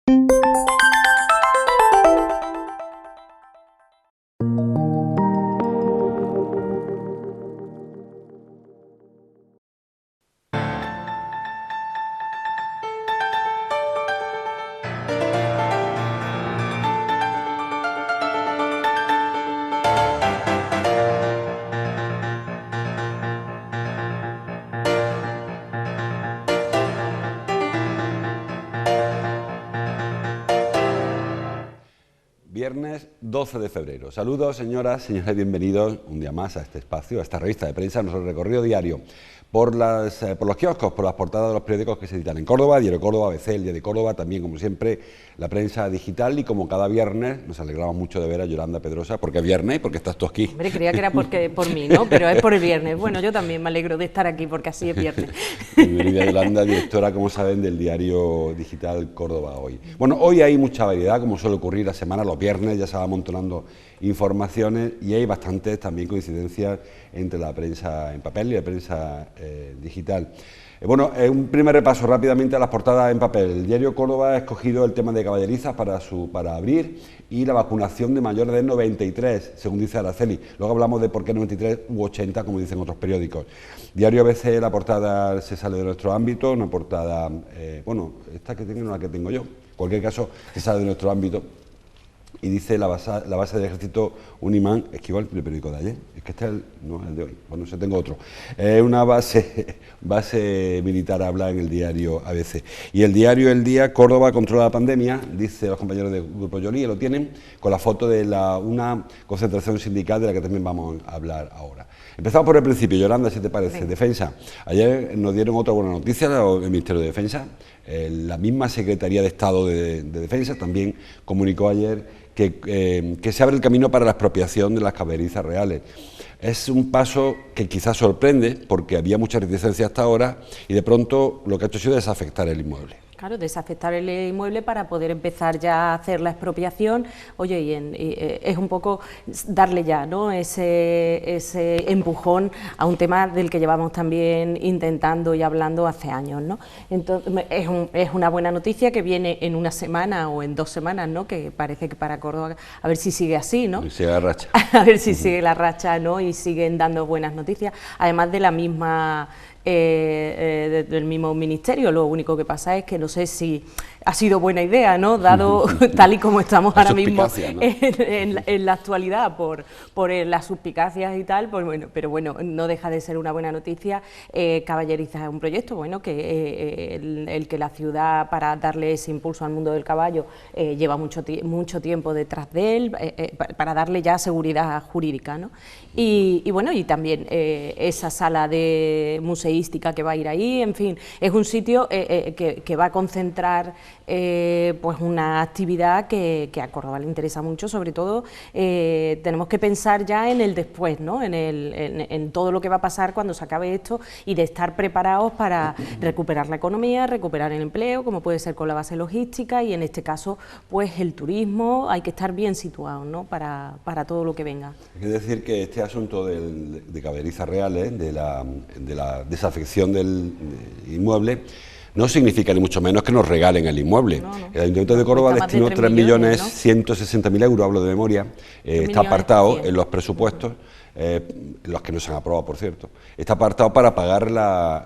Viernes 12 de febrero. Saludos, señoras, señores, bienvenidos un día más a este espacio, a esta revista de prensa, nuestro recorrido diario por los kioscos, por las portadas de los periódicos que se editan en Córdoba, Diario Córdoba, ABC, El Día de Córdoba, también, como siempre, la prensa digital, y como cada viernes, nos alegramos mucho de ver a Yolanda Pedrosa, porque es viernes y porque estás tú aquí. Hombre, creía que era por mí, ¿no? Pero es por el viernes. Bueno, yo también me alegro de estar aquí, porque así es viernes. Bienvenida, Yolanda, directora, como saben, del diario digital Córdoba Hoy. Bueno, hoy hay mucha variedad, como suele ocurrir la semana, los viernes ya se va amontonando informaciones y hay bastantes también coincidencias entre la prensa en papel y la prensa digital. Bueno, un primer repaso rápidamente a las portadas en papel. El diario Córdoba ha escogido el tema de caballerizas para abrir y la vacunación de mayores de 93, según dice Araceli. Luego hablamos de por qué 93 u 80, como dicen otros periódicos. Diario ABC, la portada se sale de nuestro ámbito, una portada, bueno, esta que tengo no la que tengo yo. En cualquier caso, se sale de nuestro ámbito. Y dice la base del ejército, un imán, esquivo el periódico de ayer, es que este es no es el de hoy, bueno, ese tengo otro, es una base militar, habla en el diario ABC. Y el diario El Día, Córdoba controla la pandemia, dice los compañeros del Grupo Yolí, lo tienen, con la foto de una concentración sindical de la que también vamos a hablar ahora. Empezamos por el principio, Yolanda, si te parece. Sí. Defensa. Ayer nos dieron otra buena noticia, el Ministerio de Defensa, la misma Secretaría de Estado de Defensa también comunicó ayer que se abre el camino para la expropiación de las caballerizas reales. Es un paso que quizás sorprende, porque había mucha reticencia hasta ahora, y de pronto lo que ha hecho ha sido desafectar el inmueble. Claro, desafectar el inmueble para poder empezar ya a hacer la expropiación. Oye, y es un poco darle ya, ¿no?, ese empujón a un tema del que llevamos también intentando y hablando hace años, ¿no? Entonces, es una buena noticia que viene en una semana o en 2 semanas, ¿no?, que parece que para Córdoba, a ver si sigue así, ¿no? Sigue la racha. A ver si sigue la racha, ¿no?, y siguen dando buenas noticias, además de la misma... del mismo ministerio. Lo único que pasa es que no sé si ha sido buena idea, ¿no?, dado tal y como estamos ahora mismo, ¿no?, en la actualidad por las suspicacias y tal, pues bueno, pero bueno, no deja de ser una buena noticia. Caballerizas es un proyecto, bueno, que el que la ciudad, para darle ese impulso al mundo del caballo, lleva mucho tiempo detrás de él, para darle ya seguridad jurídica, ¿no? Y bueno, y también esa sala de museística que va a ir ahí, en fin, es un sitio que va a concentrar pues una actividad que a Córdoba le interesa mucho. Sobre todo tenemos que pensar ya en el después, ¿no?, en todo lo que va a pasar cuando se acabe esto, y de estar preparados para recuperar la economía, recuperar el empleo, como puede ser con la base logística, y en este caso pues el turismo. Hay que estar bien situados, ¿no?, para todo lo que venga. Hay que decir que este asunto de caballerizas reales, de la desafección del inmueble, no significa ni mucho menos que nos regalen el inmueble. No. El Ayuntamiento de Córdoba destinó 3.100.000 euros, hablo de memoria, está apartado en los presupuestos, los que no se han aprobado, por cierto, está apartado para pagar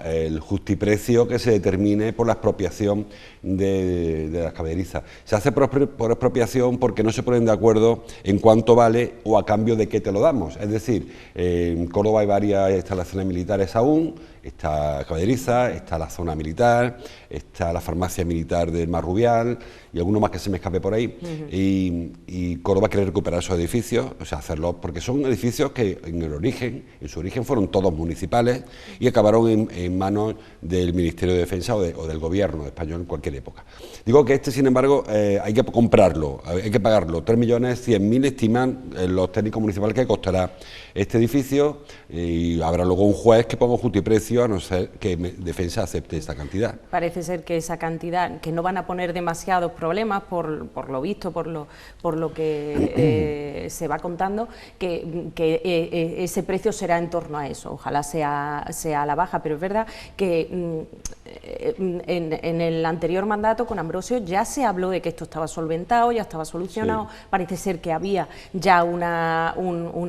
el justiprecio que se determine por la expropiación de las caballerizas. Se hace por expropiación porque no se ponen de acuerdo en cuánto vale o a cambio de qué te lo damos. Es decir, en Córdoba hay varias instalaciones militares aún, está Caballeriza, está la zona militar, está la farmacia militar del Marrubial y alguno más que se me escape por ahí. Y Córdoba quiere recuperar esos edificios, o sea, hacerlos, porque son edificios que en su origen fueron todos municipales y acabaron en manos del Ministerio de Defensa o del Gobierno español en cualquier época. Digo que sin embargo, hay que comprarlo, hay que pagarlo. 3.100.000 estiman los técnicos municipales que costará este edificio, y habrá luego un juez que ponga justiprecio precio a no ser que Defensa acepte esta cantidad. Parece ser que esa cantidad, que no van a poner demasiados problemas por lo visto, por lo que se va contando, que ese precio será en torno a eso, ojalá sea a la baja, pero es verdad que en el anterior mandato con Ambrosio ya se habló de que esto estaba solventado, ya estaba solucionado, sí. Parece ser que había ya un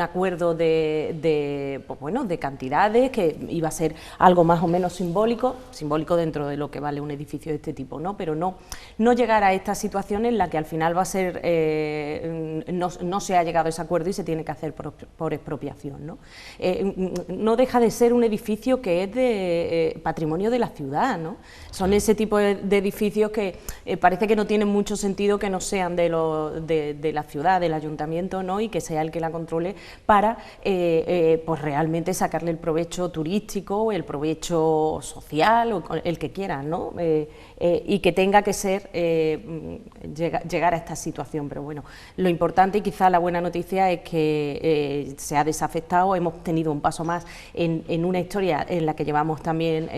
acuerdo pues bueno, de cantidades, que iba a ser algo más o menos simbólico dentro de lo que vale un edificio de este tipo, ¿no? Pero no llegar a esta situación en la que al final va a ser, no se ha llegado a ese acuerdo y se tiene que hacer por expropiación, ¿no? No deja de ser un edificio que es de patrimonio de la ciudad, ¿no? Son ese tipo de edificios que parece que no tienen mucho sentido que no sean de la ciudad, del ayuntamiento, ¿no? Y que sea el que la controle para pues realmente sacarle el provecho turístico, el provecho social o el que quieran, ¿no? Y que tenga que ser llegar a esta situación, pero bueno, lo importante y quizá la buena noticia es que se ha desafectado, hemos tenido un paso más en una historia en la que llevamos también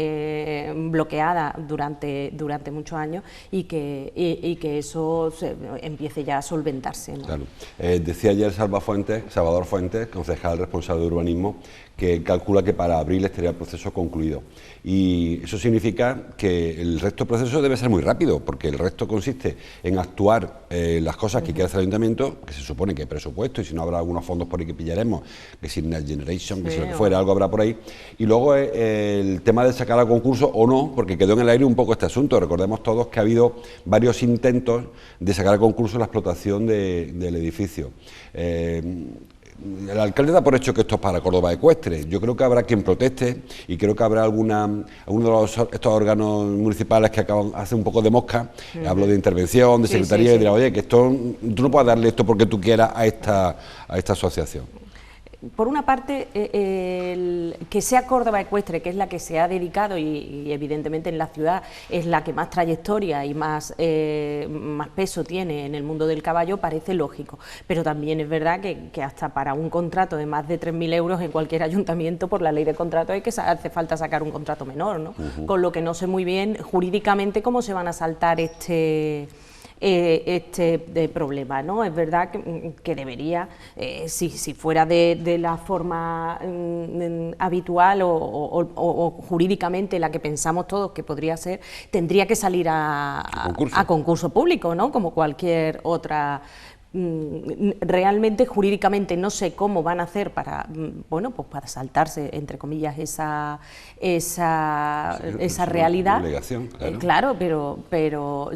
bloqueada durante muchos años y que eso empiece ya a solventarse, ¿no? Claro. Decía ayer Salvador Fuentes, concejal responsable de urbanismo, que calcula que para abril estaría el proceso concluido. Y eso significa que el resto del proceso debe ser muy rápido, porque el resto consiste en actuar las cosas que quiere hacer el ayuntamiento, que se supone que hay presupuesto, y si no habrá algunos fondos por ahí que pillaremos, que si Next Generation, que si lo que fuera, algo habrá por ahí. Y luego el tema de sacar a concurso o no, porque quedó en el aire un poco este asunto. Recordemos todos que ha habido varios intentos de sacar a concurso la explotación del edificio. El alcalde da por hecho que esto es para Córdoba Ecuestre. Yo creo que habrá quien proteste y creo que habrá alguno de estos órganos municipales que acaban hace un poco de mosca. Hablo de intervención, de secretaría, y dirá, oye, que tú no puedes darle esto porque tú quieras a esta asociación. Por una parte, que sea Córdoba Ecuestre, que es la que se ha dedicado y evidentemente en la ciudad es la que más trayectoria y más peso tiene en el mundo del caballo, parece lógico. Pero también es verdad que hasta para un contrato de más de 3.000 euros en cualquier ayuntamiento, por la ley de contrato, hace falta sacar un contrato menor, ¿no? Con lo que no sé muy bien jurídicamente cómo se van a saltar este problema, ¿no? Es verdad que debería, si fuera de la forma habitual o jurídicamente la que pensamos todos que podría ser, tendría que salir a concurso público, ¿no? Como cualquier otra. Realmente jurídicamente no sé cómo van a hacer para, bueno, pues para saltarse, entre comillas, esa realidad. Obligación, claro. Claro, pero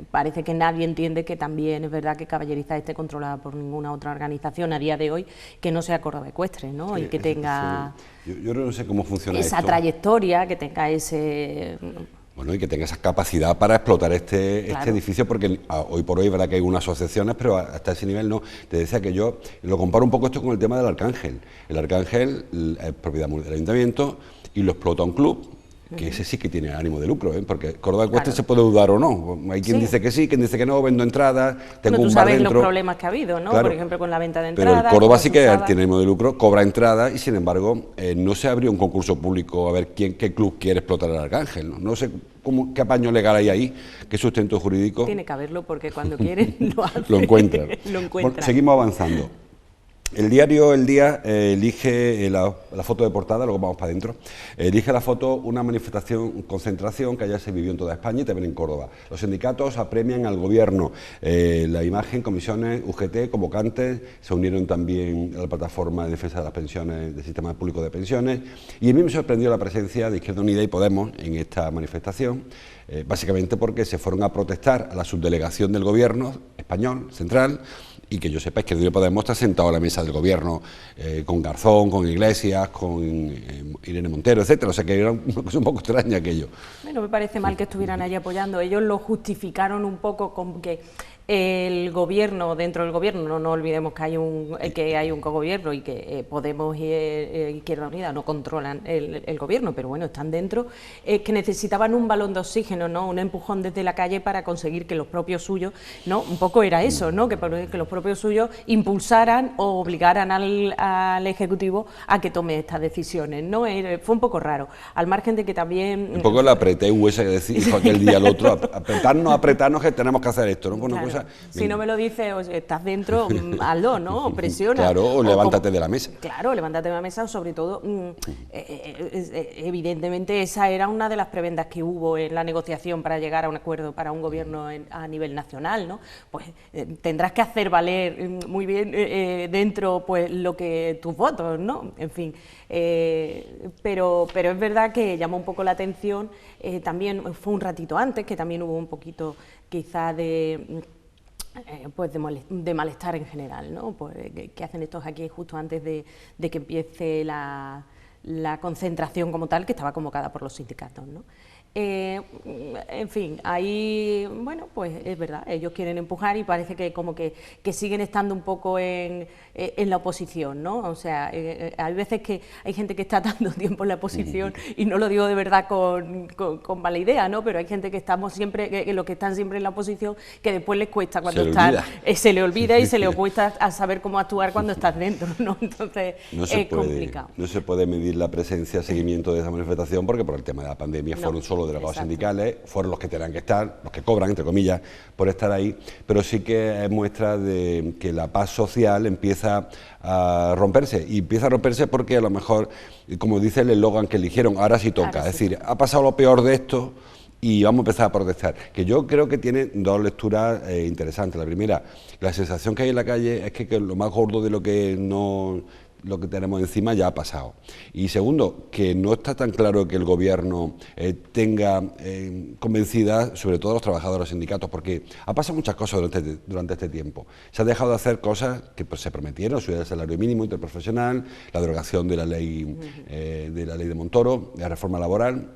parece que nadie entiende que también es verdad que Caballeriza esté controlada por ninguna otra organización a día de hoy que no sea Córdoba Ecuestre, ¿no? Sí, y que tenga yo no sé cómo funciona esa trayectoria, que tenga ese. Bueno, y que tenga esa capacidad para explotar este edificio, porque hoy por hoy es verdad que hay unas asociaciones, pero hasta ese nivel no. Te decía que yo lo comparo un poco esto con el tema del Arcángel. El Arcángel es propiedad del ayuntamiento y lo explota un club, que ese sí que tiene ánimo de lucro, porque Córdoba Ecuestre se puede dudar o no. Hay quien dice que sí, quien dice que no, vendo entradas, tengo un bar dentro. Tú sabes los problemas que ha habido, ¿no? Claro. Por ejemplo, con la venta de entradas. Pero el Córdoba sí que tiene ánimo de lucro, cobra entradas y sin embargo no se abrió un concurso público a ver qué club quiere explotar el Arcángel, ¿no? No sé qué apaño legal hay ahí, qué sustento jurídico. Tiene que haberlo porque cuando quieren lo hacen. Lo encuentran. Bueno, seguimos avanzando. El diario El Día elige la foto de portada, luego vamos para adentro, elige la foto una manifestación, concentración que ayer se vivió en toda España y también en Córdoba. Los sindicatos apremian al gobierno, la imagen, comisiones, UGT, convocantes, se unieron también a la plataforma de defensa de las pensiones, del sistema público de pensiones, y a mí me sorprendió la presencia de Izquierda Unida y Podemos en esta manifestación, básicamente porque se fueron a protestar a la subdelegación del gobierno español, central, y que yo sepa, Izquierda Unida y Podemos está sentado a la mesa del gobierno con Garzón, con Iglesias, con Irene Montero, etcétera. O sea que era una cosa un poco extraña aquello. Bueno, me parece mal que estuvieran allí apoyando. Ellos lo justificaron un poco con que el gobierno, dentro del gobierno, no olvidemos que hay un cogobierno y que Podemos y Izquierda Unida no controlan el gobierno, pero bueno, están dentro, que necesitaban un balón de oxígeno, ¿no? Un empujón desde la calle para conseguir que los propios suyos, ¿no? Un poco era eso, ¿no? Que los propios suyos impulsaran o obligaran al Ejecutivo a que tome estas decisiones, ¿no? Fue un poco raro, al margen de que también... Un poco la apreteu ese que dijo aquel día al otro, apretarnos que tenemos que hacer esto, ¿no? Una cosa, si no me lo dices, o estás dentro, hazlo, ¿no? Presiona. Claro, o levántate de la mesa. Claro, levántate de la mesa, o sobre todo, evidentemente esa era una de las prebendas que hubo en la negociación para llegar a un acuerdo para un gobierno a nivel nacional, ¿no? Pues tendrás que hacer valer muy bien dentro pues lo que tus votos, ¿no? En fin, pero es verdad que llamó un poco la atención, también fue un ratito antes, que también hubo un poquito quizá pues de malestar en general, ¿no? Pues, ¿qué hacen estos aquí justo antes de que empiece la concentración como tal, que estaba convocada por los sindicatos, ¿no? En fin, ahí, bueno, pues es verdad, ellos quieren empujar y parece que como que siguen estando un poco en la oposición, ¿no? O sea, hay veces que hay gente que está tanto tiempo en la oposición, y no lo digo de verdad con mala idea, ¿no? Pero hay gente que estamos siempre, los que están siempre en la oposición, que después les cuesta cuando están, se le olvida y se le cuesta a saber cómo actuar cuando estás dentro, ¿no? Entonces es complicado. No se puede medir la presencia, seguimiento de esa manifestación, porque por el tema de la pandemia fueron solo delegados sindicales, fueron los que tenían que estar, los que cobran, entre comillas, por estar ahí, pero sí que es muestra de que la paz social empieza a romperse, y empieza a romperse porque a lo mejor, como dice el eslogan que eligieron, ahora sí toca, es decir, ha pasado lo peor de esto y vamos a empezar a protestar, que yo creo que tiene dos lecturas interesantes. La primera, la sensación que hay en la calle es que lo más gordo de lo que tenemos encima ya ha pasado. Y segundo, que no está tan claro que el gobierno tenga convencida, sobre todo a los trabajadores de los sindicatos, porque ha pasado muchas cosas durante este tiempo. Se ha dejado de hacer cosas que pues, se prometieron: subir el salario mínimo interprofesional, la derogación de la ley de Montoro, la reforma laboral,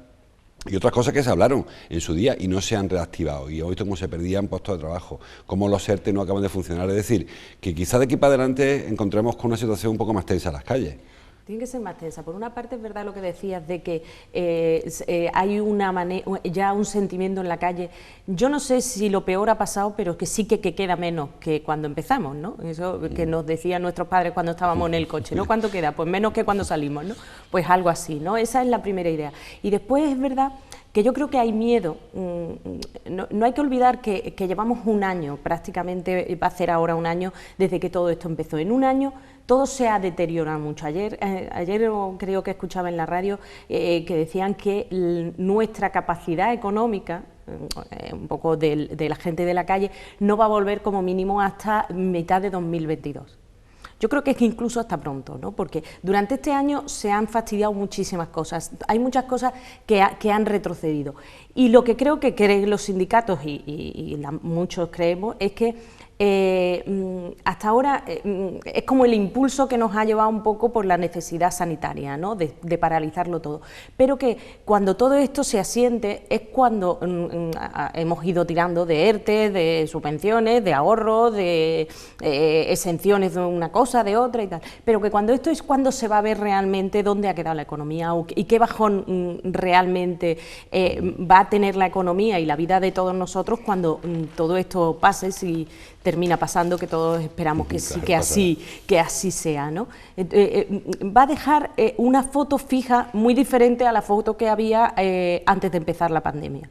y otras cosas que se hablaron en su día y no se han reactivado, y he visto cómo se perdían puestos de trabajo, cómo los ERTE no acaban de funcionar. Es decir, que quizá de aquí para adelante encontremos con una situación un poco más tensa en las calles. Tiene que ser más tensa. Por una parte es verdad lo que decías de que hay ya un sentimiento en la calle. Yo no sé si lo peor ha pasado, pero que sí que queda menos que cuando empezamos, ¿no? Eso que nos decían nuestros padres cuando estábamos en el coche, ¿no? ¿Cuánto queda? Pues menos que cuando salimos, ¿no? Pues algo así, ¿no? Esa es la primera idea. Y después es verdad que yo creo que hay miedo. No hay que olvidar que llevamos un año, prácticamente va a ser ahora un año desde que todo esto empezó. En un año todo se ha deteriorado mucho. Ayer creo que escuchaba en la radio que decían que nuestra capacidad económica, un poco de la gente de la calle, no va a volver como mínimo hasta mitad de 2022. Yo creo que es que incluso hasta pronto, ¿no? Porque durante este año se han fastidiado muchísimas cosas, hay muchas cosas que han retrocedido. Y lo que creo que creen los sindicatos y muchos creemos es que hasta ahora es como el impulso que nos ha llevado un poco por la necesidad sanitaria, ¿no? de paralizarlo todo, pero que cuando todo esto se asiente es cuando hemos ido tirando de ERTE, de subvenciones, de ahorros, de exenciones de una cosa, de otra y tal, pero que cuando esto es cuando se va a ver realmente dónde ha quedado la economía y qué bajón realmente va a tener la economía y la vida de todos nosotros cuando todo esto pase, si termina pasando, que todos esperamos que sí, que así sea, ¿no? Va a dejar una foto fija muy diferente a la foto que había antes de empezar la pandemia.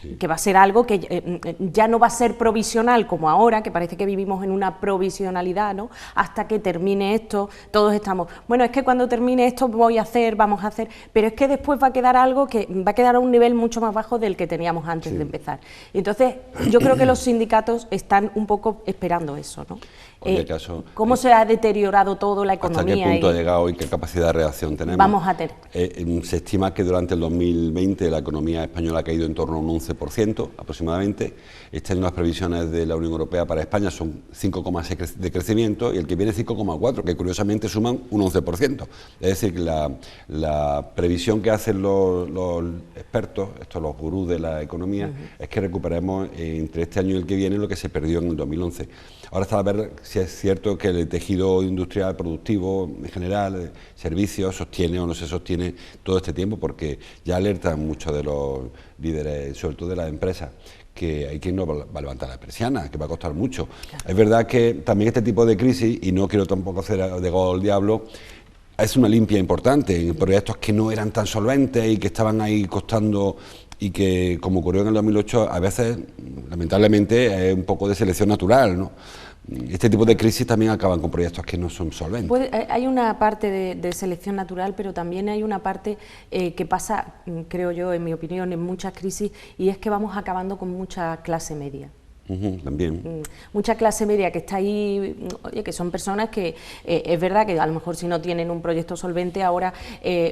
Sí. Que va a ser algo que ya no va a ser provisional como ahora, que parece que vivimos en una provisionalidad, ¿no? Hasta que termine esto, todos estamos, bueno, es que cuando termine esto vamos a hacer, pero es que después va a quedar algo que va a quedar a un nivel mucho más bajo del que teníamos antes de empezar. Entonces, yo creo que los sindicatos están un poco esperando eso, ¿no? ¿Cómo se ha deteriorado todo la economía? ¿Hasta qué punto ha llegado y qué capacidad de reacción tenemos? Vamos a tener. Se estima que durante el 2020 la economía española ha caído en torno a un 11% aproximadamente. Este año las previsiones de la Unión Europea para España son 5,6 de crecimiento y el que viene 5,4, que curiosamente suman un 11%. Es decir, que la previsión que hacen los expertos, los gurús de la economía, es que recuperemos entre este año y el que viene lo que se perdió en el 2011. Ahora está a ver si es cierto que el tejido industrial productivo en general, servicios, sostiene o no se sostiene todo este tiempo, porque ya alertan muchos de los líderes, sobre todo de las empresas, que hay quien no va a levantar la persiana, que va a costar mucho. Claro. Es verdad que también este tipo de crisis, y no quiero tampoco hacer de gol al diablo, es una limpia importante en proyectos que no eran tan solventes y que estaban ahí costando, y que, como ocurrió en el 2008, a veces, lamentablemente, es un poco de selección natural, ¿no? Este tipo de crisis también acaban con proyectos que no son solventes. Hay una parte de selección natural, pero también hay una parte que pasa, creo yo, en mi opinión, en muchas crisis, y es que vamos acabando con mucha clase media. También. Mucha clase media que está ahí, oye, que son personas que es verdad que a lo mejor si no tienen un proyecto solvente ahora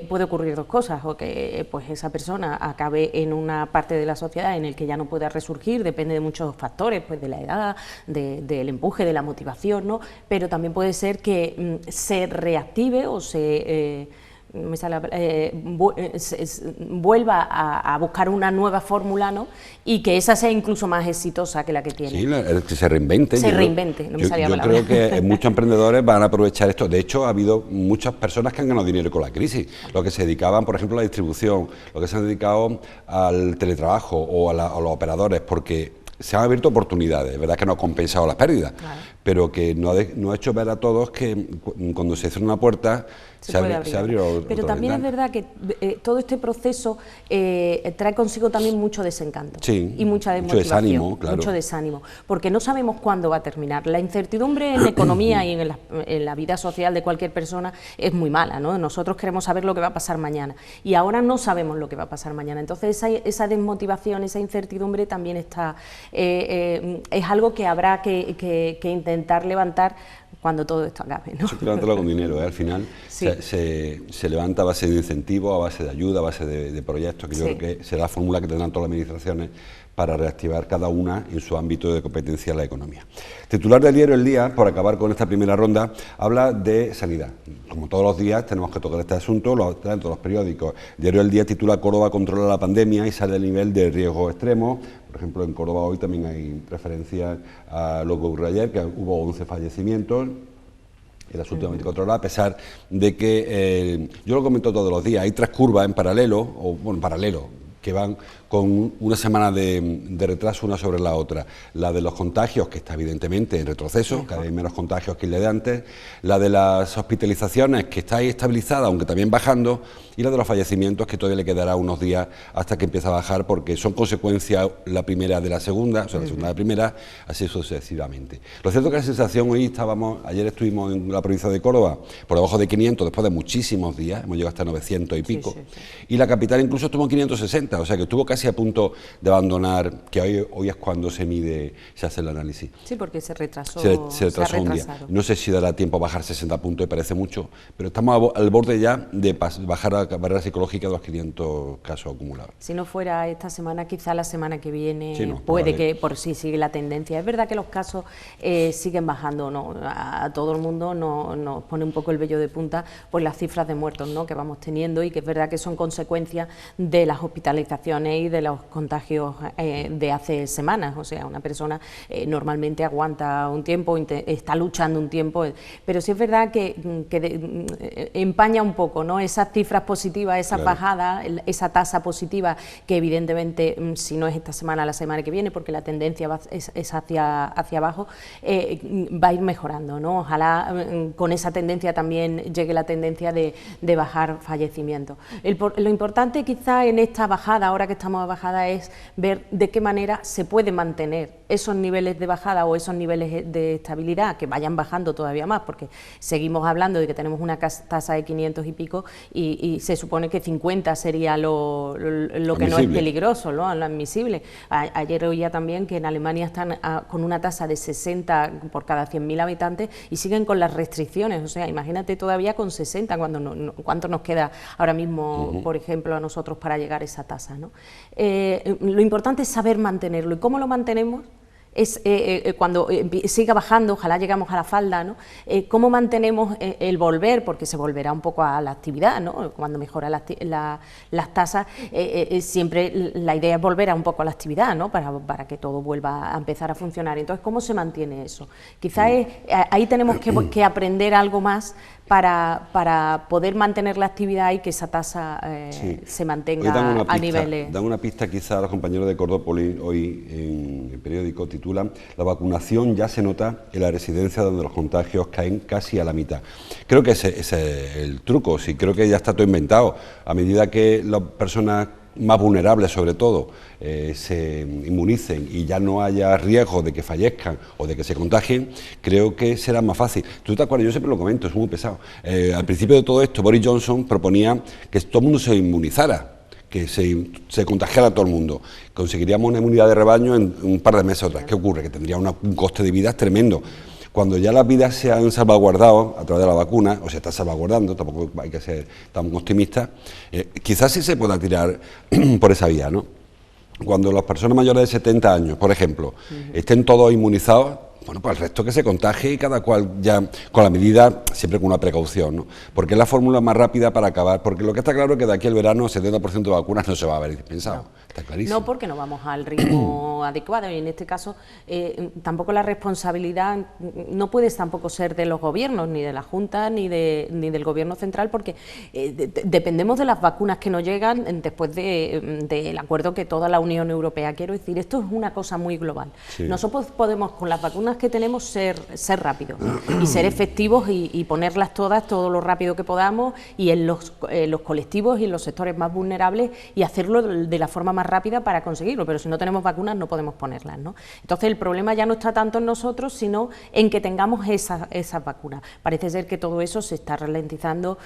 puede ocurrir dos cosas, o que pues esa persona acabe en una parte de la sociedad en el que ya no pueda resurgir, depende de muchos factores, pues de la edad, del empuje, de la motivación, ¿no? Pero también puede ser que se reactive o vuelva a buscar una nueva fórmula, ¿no? Y que esa sea incluso más exitosa que la que tiene. Sí, que se reinvente. Yo creo que muchos emprendedores van a aprovechar esto. De hecho, ha habido muchas personas que han ganado dinero con la crisis. Los que se dedicaban, por ejemplo, a la distribución, los que se han dedicado al teletrabajo o a los operadores, porque se han abierto oportunidades. Es verdad que no ha compensado las pérdidas, claro, pero que no ha hecho ver a todos que cuando se cierra una puerta se abrió otra. Pero también ventana. Es verdad que todo este proceso trae consigo también mucho desencanto, sí, y mucha desmotivación, mucho desánimo, claro. Mucho desánimo, porque no sabemos cuándo va a terminar. La incertidumbre en la economía y en la vida social de cualquier persona es muy mala, ¿no? Nosotros queremos saber lo que va a pasar mañana y ahora no sabemos lo que va a pasar mañana. Entonces esa desmotivación, esa incertidumbre también está, es algo que habrá que intentar levantar cuando todo esto acabe, ¿no? Eso hay que levantarlo con dinero, al final sí. se levanta a base de incentivos, a base de ayuda, a base de proyectos, que yo creo que será la fórmula que tendrán todas las administraciones para reactivar cada una en su ámbito de competencia en la economía. Titular del diario El Día, por acabar con esta primera ronda, habla de sanidad. Como todos los días tenemos que tocar este asunto, lo traen todos los periódicos. El diario El Día titula Córdoba controla la pandemia y sale del nivel de riesgo extremo. Por ejemplo, en Córdoba hoy también hay referencias a lo que ocurrió ayer, que hubo 11 fallecimientos en las últimas 24 horas, a pesar de que, yo lo comento todos los días, hay 3 curvas en paralelo, que van con una semana de retraso una sobre la otra. La de los contagios, que está evidentemente en retroceso, cada vez menos contagios que la de antes, la de las hospitalizaciones, que está ahí estabilizada, aunque también bajando, y la de los fallecimientos, que todavía le quedará unos días hasta que empiece a bajar, porque son consecuencia la primera de la segunda, o sea, la segunda de la primera, así sucesivamente. Lo cierto es que la sensación hoy ayer estuvimos en la provincia de Córdoba, por debajo de 500, después de muchísimos días, hemos llegado hasta 900 y pico, y la capital incluso estuvo en 560, o sea que estuvo casi a punto de abandonar, que hoy es cuando se hace el análisis. Sí, porque se retrasó. Se retrasó un día. No sé si dará tiempo a bajar 60 puntos, me parece mucho, pero estamos al borde ya de bajar a la barrera psicológica de los 500 casos acumulados. Si no fuera esta semana, quizá la semana que viene, sí, no, puede que por sí sigue la tendencia. Es verdad que los casos siguen bajando, ¿no? A todo el mundo nos pone un poco el vello de punta por las cifras de muertos, ¿no?, que vamos teniendo, y que es verdad que son consecuencia de las hospitalizaciones y de los contagios de hace semanas. O sea, una persona normalmente aguanta un tiempo, está luchando un tiempo, pero sí es verdad que empaña un poco, ¿no?, esas cifras positivas, esas bajadas, esa tasa positiva que evidentemente, si no es esta semana, la semana que viene, porque la tendencia es hacia abajo, va a ir mejorando, ¿no? Ojalá con esa tendencia también llegue la tendencia de bajar fallecimientos. Lo importante quizá en esta bajada, ahora que estamos a bajada, es ver de qué manera se puede mantener esos niveles de bajada o esos niveles de estabilidad, que vayan bajando todavía más, porque seguimos hablando de que tenemos una tasa de 500 y pico y se supone que 50 sería lo que no es peligroso, ¿no?, lo admisible. Ayer oía también que en Alemania están con una tasa de 60 por cada 100.000 habitantes y siguen con las restricciones. O sea, imagínate todavía con 60, ¿cuánto nos queda ahora mismo, por ejemplo, a nosotros para llegar a esa tasa, ¿no? lo importante es saber mantenerlo. ¿Y cómo lo mantenemos? Es cuando siga bajando, ojalá llegamos a la falda, ¿no? ¿Cómo mantenemos el volver? Porque se volverá un poco a la actividad, ¿no? Cuando mejora las tasas, siempre la idea es volver a un poco a la actividad, ¿no? Para que todo vuelva a empezar a funcionar. Entonces, ¿cómo se mantiene eso? Quizás ahí tenemos que aprender algo más para poder mantener la actividad y que esa tasa se mantenga a niveles. Dan una pista quizá a los compañeros de Cordópolis hoy en el periódico, titulan: la vacunación ya se nota en la residencia donde los contagios caen casi a la mitad. Creo que ese es el truco, sí, creo que ya está todo inventado. A medida que las personas más vulnerables, sobre todo, se inmunicen y ya no haya riesgo de que fallezcan o de que se contagien, creo que será más fácil. ¿Tú te acuerdas? Yo siempre lo comento, es muy pesado. Al principio de todo esto, Boris Johnson proponía que todo el mundo se inmunizara, que se contagiara a todo el mundo. Conseguiríamos una inmunidad de rebaño en un par de meses o tres. ¿Qué ocurre? Que tendría un coste de vida tremendo. Cuando ya las vidas se han salvaguardado a través de la vacuna, o se está salvaguardando, tampoco hay que ser tan optimistas, quizás sí se pueda tirar por esa vía, ¿no? Cuando las personas mayores de 70 años, por ejemplo, estén todos inmunizados, bueno, pues el resto que se contagie y cada cual ya con la medida, siempre con una precaución, ¿no? Porque es la fórmula más rápida para acabar, porque lo que está claro es que de aquí al verano el 70% de vacunas no se va a ver dispensado, no. Está clarísimo. No, porque no vamos al ritmo adecuado y en este caso tampoco la responsabilidad no puede tampoco ser de los gobiernos, ni de la Junta, ni del Gobierno central, porque dependemos de las vacunas que nos llegan después del acuerdo que toda la Unión Europea, quiero decir, esto es una cosa muy global. Sí. Nosotros podemos con las vacunas que tenemos ser rápidos y ser efectivos y ponerlas todas todo lo rápido que podamos y en los colectivos y en los sectores más vulnerables y hacerlo de la forma más rápida para conseguirlo, pero si no tenemos vacunas no podemos ponerlas, ¿no? Entonces el problema ya no está tanto en nosotros, sino en que tengamos esas vacunas. Parece ser que todo eso se está ralentizando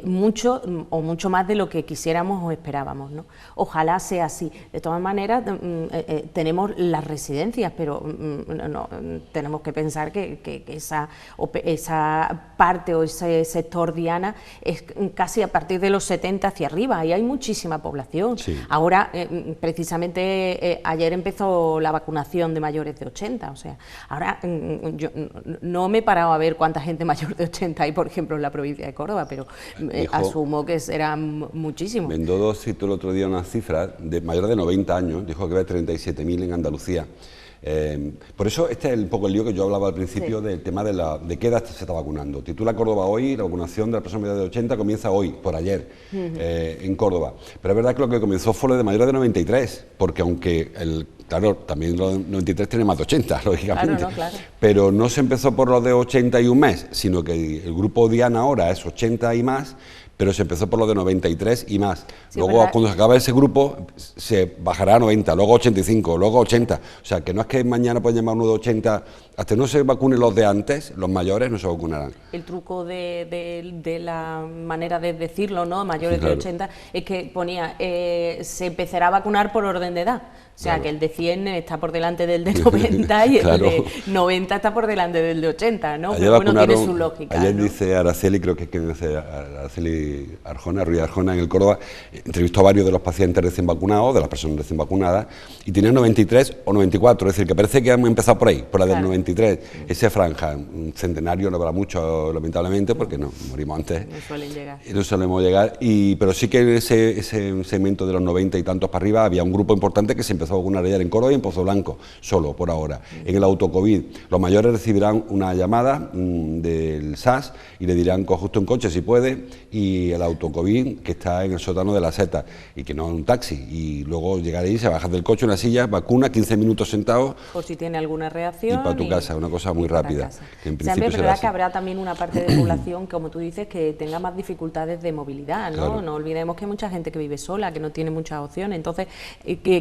mucho o mucho más de lo que quisiéramos o esperábamos, ¿no? Ojalá sea así. De todas maneras, tenemos las residencias, pero no, tenemos que pensar que esa parte o ese sector diana es casi a partir de los 70 hacia arriba y hay muchísima población. Sí. Ahora, precisamente ayer empezó la vacunación de mayores de 80, o sea, ahora yo no me he parado a ver cuánta gente mayor de 80 hay, por ejemplo, en la provincia de Córdoba, pero asumo que serán muchísimos. Mendoza citó el otro día unas cifras de mayores de 90 años, dijo que había 37.000 en Andalucía. Por eso este es un poco el lío que yo hablaba al principio, sí, del tema de qué edad se está vacunando. Titula Córdoba hoy, la vacunación de las personas mayores de 80 comienza hoy, por ayer, en Córdoba. Pero es verdad que lo que comenzó fue lo de mayores de 93, porque aunque claro, también los 93 tienen más de 80, lógicamente, claro, no, claro. Pero no se empezó por los de 80 y un mes, sino que el grupo Diana ahora es 80 y más, pero se empezó por los de 93 y más. Sí, luego, ¿verdad? Cuando se acaba ese grupo, se bajará a 90, luego 85, luego 80. O sea, que no es que mañana pueden llamar uno de 80, hasta no se vacunen los de antes, los mayores no se vacunarán. El truco de la manera de decirlo, ¿no? Mayores, sí, claro, de 80, es que ponía, se empezará a vacunar por orden de edad. O sea, claro, que el de 100 está por delante del de 90 y el claro, de 90 está por delante del de 80, ¿no? Pero bueno, tiene su lógica. Ayer, ¿no? Dice Araceli, creo que dice Araceli Arjona, Ruiz Arjona, en el Córdoba, entrevistó a varios de los pacientes recién vacunados, de las personas recién vacunadas, y tenían 93 o 94, es decir, que parece que hemos empezado por ahí, por la del, claro, 93, esa franja. Un centenario no habrá mucho, lamentablemente, porque no, morimos antes. No suelen llegar. No solemos llegar, pero sí que en ese segmento de los 90 y tantos para arriba había un grupo importante que se empezó a vacunar ayer en Córdoba y en Pozo Blanco, solo por ahora. En el autocovid, los mayores recibirán una llamada del SAS y le dirán coge usted un coche si puede, y el autocovid que está en el sótano de la Seta, y que no es un taxi, y luego llegaréis, se bajas del coche, una silla, vacuna, 15 minutos sentados. Por si tiene alguna reacción. Y para tu casa, una cosa muy rápida. Que en principio es verdad que habrá también una parte de población, como tú dices, que tenga más dificultades de movilidad, ¿no? Claro. No olvidemos que hay mucha gente que vive sola, que no tiene muchas opciones, entonces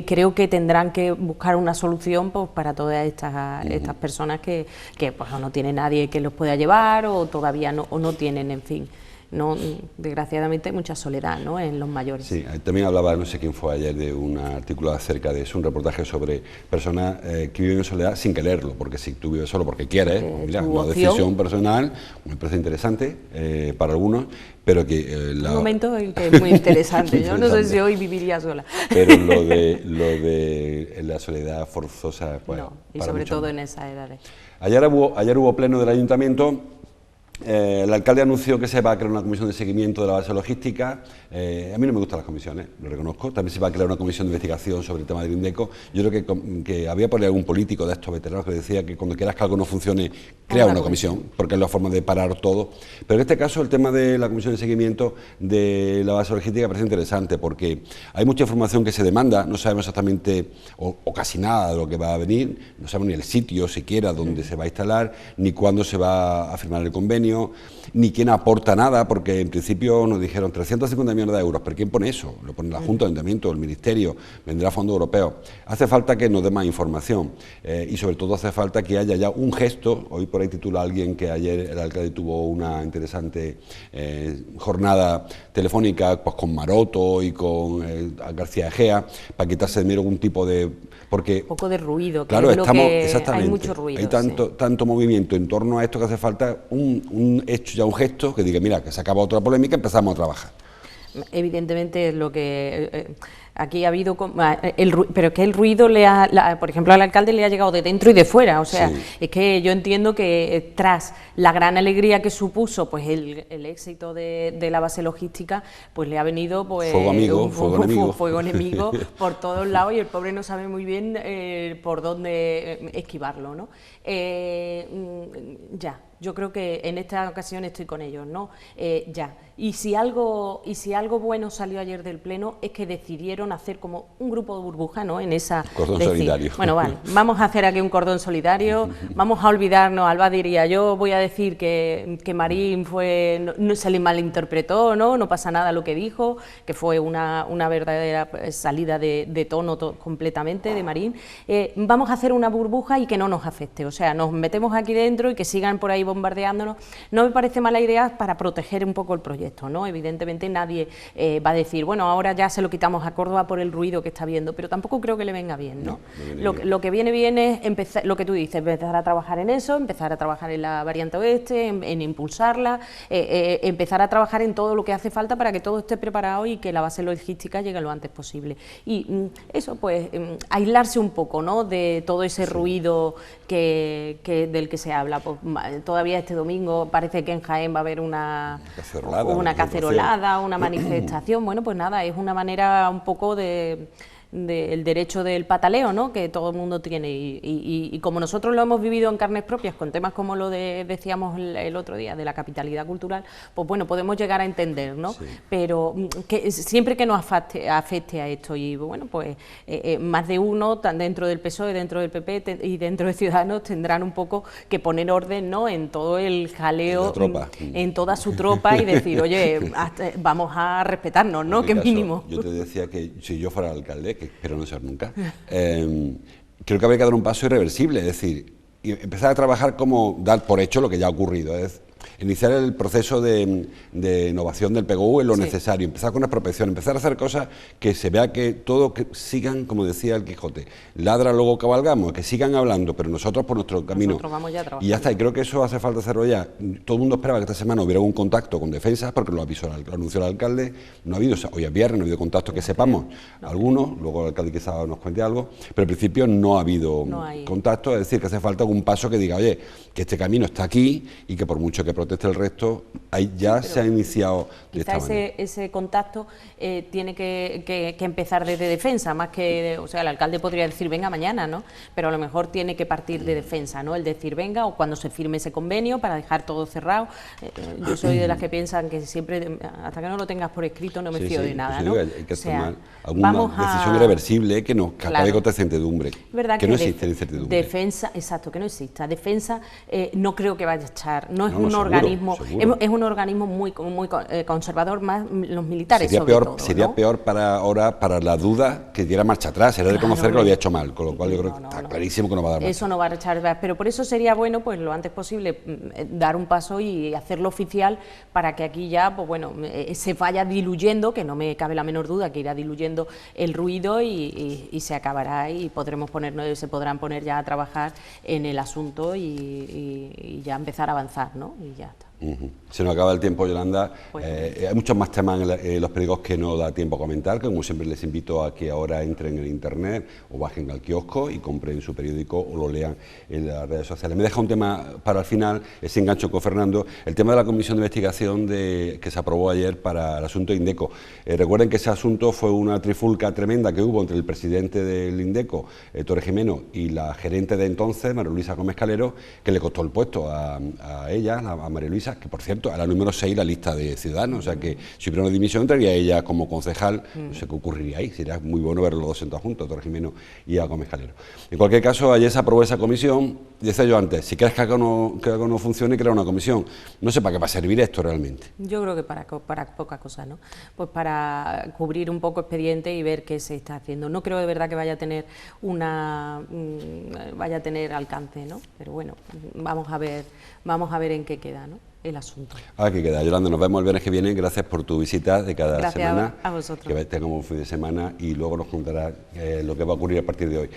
creo que tendrán que buscar una solución pues, para todas estas personas que pues, no tiene nadie que los pueda llevar o todavía no tienen, en fin. no, desgraciadamente hay mucha soledad, ¿no?, en los mayores. Sí, también hablaba, no sé quién fue ayer, de un artículo acerca de eso, un reportaje sobre personas que viven en soledad sin quererlo, porque si tú vives solo porque quieres, mira, una decisión personal, me parece interesante para algunos, pero que... Un momento en que es muy interesante, yo no sé si hoy viviría sola. Pero lo de la soledad forzosa... Pues, no, y sobre todo en esas edades. Ayer hubo pleno del ayuntamiento. El alcalde anunció que se va a crear una comisión de seguimiento de la base logística. A mí no me gustan las comisiones, lo reconozco. También se va a crear una comisión de investigación sobre el tema del Indeco. Yo creo que había por ahí algún político de estos veteranos que decía que cuando quieras que algo no funcione, crea una comisión, porque es la forma de parar todo. Pero en este caso el tema de la comisión de seguimiento de la base logística parece interesante, porque hay mucha información que se demanda, no sabemos exactamente o casi nada de lo que va a venir, no sabemos ni el sitio siquiera donde se va a instalar, ni cuándo se va a firmar el convenio, ni quién aporta nada, porque en principio nos dijeron 350 millones de euros, pero ¿quién pone eso? Lo pone la Junta, el Ayuntamiento, el Ministerio, vendrá fondos europeos. Hace falta que nos dé más información y sobre todo hace falta que haya ya un gesto. Hoy por ahí titula alguien que ayer el alcalde tuvo una interesante jornada telefónica pues, con Maroto y con García Egea para quitarse de medio algún tipo de... Porque, un poco de ruido, que claro, es lo que exactamente, hay mucho ruido. Hay tanto movimiento en torno a esto que hace falta un gesto que diga, mira, que se acaba otra polémica, empezamos a trabajar. Evidentemente es lo que... aquí ha habido... pero es que el ruido, por ejemplo, al alcalde le ha llegado de dentro y de fuera. O sea, sí. Es que yo entiendo que tras la gran alegría que supuso pues el éxito de la base logística, pues le ha venido pues fuego enemigo por todos lados y el pobre no sabe muy bien por dónde esquivarlo, ¿no? Yo creo que en esta ocasión estoy con ellos, ¿no? Y si algo bueno salió ayer del Pleno es que decidieron hacer como un grupo de burbuja, ¿no? En esa... Cordón solidario. Bueno, vale, vamos a hacer aquí un cordón solidario, vamos a olvidarnos, Alba diría, yo voy a decir que Marín no se le malinterpretó, ¿no? No pasa nada lo que dijo, que fue una verdadera salida de tono completamente de Marín. Vamos a hacer una burbuja y que no nos afecte, o sea, nos metemos aquí dentro y que sigan por ahí bombardeándonos. No me parece mala idea para proteger un poco el proyecto, ¿no? Evidentemente nadie va a decir, bueno, ahora ya se lo quitamos a Córdoba por el ruido que está viendo, pero tampoco creo que le venga bien, ¿no? Lo que viene bien es empezar, lo que tú dices, empezar a trabajar en eso, empezar a trabajar en la variante oeste, en impulsarla, empezar a trabajar en todo lo que hace falta para que todo esté preparado y que la base logística llegue lo antes posible. Y eso, pues, aislarse un poco, ¿no? De todo ese ruido del que se habla. Pues, todavía este domingo parece que en Jaén va a haber una cacerolada, una manifestación. Bueno, pues nada, es una manera un poco del derecho del pataleo, ¿no? Que todo el mundo tiene y como nosotros lo hemos vivido en carnes propias con temas como lo decíamos el otro día de la capitalidad cultural, pues bueno, podemos llegar a entender, ¿no? Sí. Pero que siempre que nos afecte a esto y bueno, pues más de uno dentro del PSOE, dentro del PP y dentro de Ciudadanos tendrán un poco que poner orden, ¿no? En todo el jaleo, en toda su tropa y decir, oye, vamos a respetarnos, ¿no? Que mínimo. Yo te decía que si yo fuera alcalde, que espero no ser nunca, creo que habría que dar un paso irreversible, es decir, empezar a trabajar como dar por hecho lo que ya ha ocurrido, es iniciar el proceso de innovación del PGU en lo necesario, empezar con expropiación, empezar a hacer cosas que se vea que todo que sigan, como decía el Quijote, ladra luego cabalgamos, que sigan hablando, pero nosotros por nuestro camino. Vamos ya y ya está, y creo que eso hace falta hacerlo ya. Todo el mundo esperaba que esta semana hubiera un contacto con Defensa, porque lo anunció el alcalde, no ha habido, hoy es viernes, no ha habido contacto que sepamos, algunos, luego el alcalde quizás nos cuente algo, pero al principio no ha habido contacto, es decir, que hace falta algún paso que diga, oye, que este camino está aquí y que por mucho que proteste el resto, ahí ya se ha iniciado de esta manera. Ese contacto tiene que empezar desde Defensa, más que, o sea, el alcalde podría decir venga mañana, ¿no? Pero a lo mejor tiene que partir de Defensa, ¿no? El decir venga o cuando se firme ese convenio para dejar todo cerrado. Yo soy de las que piensan que siempre, hasta que no lo tengas por escrito, no me fío de nada, ¿no? Hay que tomar alguna decisión irreversible que acabe con esta incertidumbre. Que no existe incertidumbre. Defensa, exacto, que no exista. Defensa no creo que vaya a echar, no es uno organismo, seguro. Es un organismo muy conservador, más los militares sería sobre peor, todo, sería ¿no? peor para ahora, para la duda, que diera marcha atrás, era reconocer que lo había hecho mal, con lo cual yo creo que está clarísimo que no va a dar marcha. Eso no va a echar atrás, pero por eso sería bueno, pues lo antes posible, dar un paso y hacerlo oficial para que aquí ya, pues bueno, se vaya diluyendo, que no me cabe la menor duda que irá diluyendo el ruido y se acabará y se podrán poner ya a trabajar en el asunto y ya empezar a avanzar, ¿no? Y ya está. Se nos acaba el tiempo, Yolanda. Pues, Hay muchos más temas en los periódicos que no da tiempo a comentar, que como siempre les invito a que ahora entren en internet o bajen al kiosco y compren su periódico o lo lean en las redes sociales. Me deja un tema para el final, ese engancho con Fernando, el tema de la comisión de investigación que se aprobó ayer para el asunto de Indeco. Recuerden que ese asunto fue una trifulca tremenda que hubo entre el presidente del Indeco, Torres Jimeno, y la gerente de entonces, María Luisa Gómez Calero, que le costó el puesto a ella, a María Luisa, que por cierto, a la número 6 la lista de Ciudadanos, o sea que si hubiera una dimisión entraría ella como concejal, no sé qué ocurriría ahí, sería muy bueno ver los dos sentados juntos, a Torres Jimeno y a Gómez Calero. En cualquier caso, ayer se aprobó esa comisión, decía yo antes, si quieres que algo no funcione, crea una comisión. No sé para qué va a servir esto realmente. Yo creo que para poca cosa, ¿no? Pues para cubrir un poco expediente y ver qué se está haciendo. No creo de verdad que vaya a tener alcance, ¿no? Pero bueno, vamos a ver en qué queda, ¿no?, el asunto. Aquí queda. Yolanda, nos vemos el viernes que viene. Gracias por tu visita de cada semana. Gracias a vosotros. Que tengamos un fin de semana y luego nos contarás lo que va a ocurrir a partir de hoy.